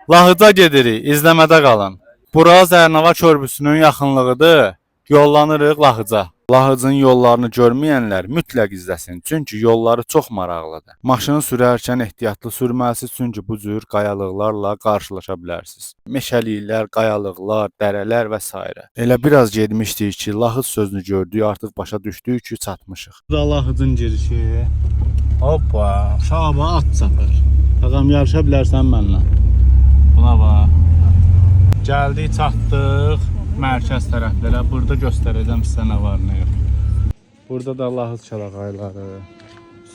Lahıca gedirik, izləmədə qalın. Bura Zərnava körpüsünün yaxınlığıdır. Yollanırıq Lahıca. Lahıcın yollarını görməyənlər mütləq izləsin, çünki yolları çox maraqlıdır. Maşını sürərkən ehtiyatlı sürməlisiniz, çünki bu cür qayalıqlarla qarşılaşa bilərsiniz. Meşəliklər, qayalıqlar, dərələr və s. Elə biraz getmişdik ki, Lahıc sözünü gördük, artıq başa düşdük ki, çatmışıq. Bu da Lahıcın girişi. Hoppa, şaba at çapır. Ağam yarışa bilərsən mənlə. Buna bax. Gəldik, çatdıq mərkəz tərəflərə. Burada göstərəcəm sizə nə var, nə yox. Burada da Lahıc çalağayları,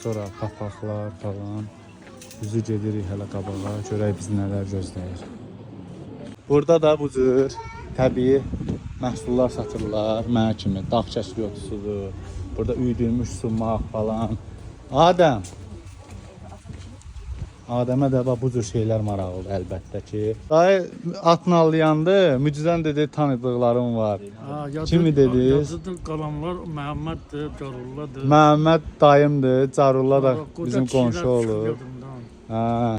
sonra papaqlar falan. Üzü gedirik hələ qabağa, görək biz nələr gözləyir. Burada da bu cür təbii məhsullar satırlar, mənə kimi. Dağ kəşri otusudur, burada üydülmüş sumaq falan. Adəmə də bu cür şeylər maraqlıdır əlbəttə ki. Dayı atnallayandı, mücizən dedi tanıdıqlarım var. Kimi dediniz? Yazıdır qalanlar Məhəmməddir, Carulladır. Məhəmməd dayımdır, Carulla da bizim qonşu olur.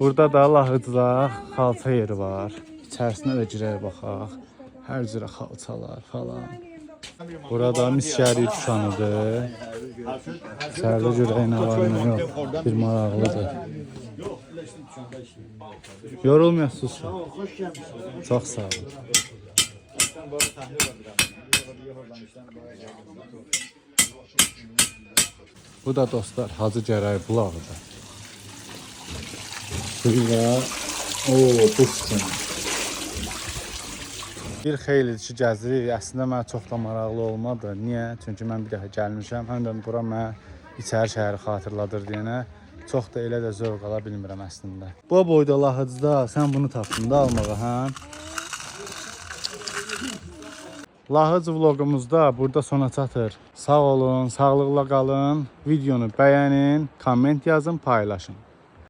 Burada da Lahıcda xalça yeri var. İçərisinə də girək baxaq. Hər cürə xalçalar falan. Burada miskəri dükkanıdır. İçəridə görək nə var, nə yox. Bir maraqlıdır. Yorulmuyorsunuz. Çok sağ olun. Bu da dostlar Hacı Gəray bulağıdır. Suyla buz kimi. Bir xeylidir ki gəzirik. Əslində mənə çox da maraqlı olmadı. Niyə? Çünki mən bir dəfə gəlmişəm. Həm də bura mənə İçəri şəhəri xatırladır deyənə. Çox da elə də zövq ala bilmirəm əslində. Bu boyda Lahıcda sən bunu tapdın da almağa, hə? Lahıc vloqumuzda burada sona çatır. Sağ olun, sağlıqla qalın. Videonu bəyənin, komment yazın, paylaşın.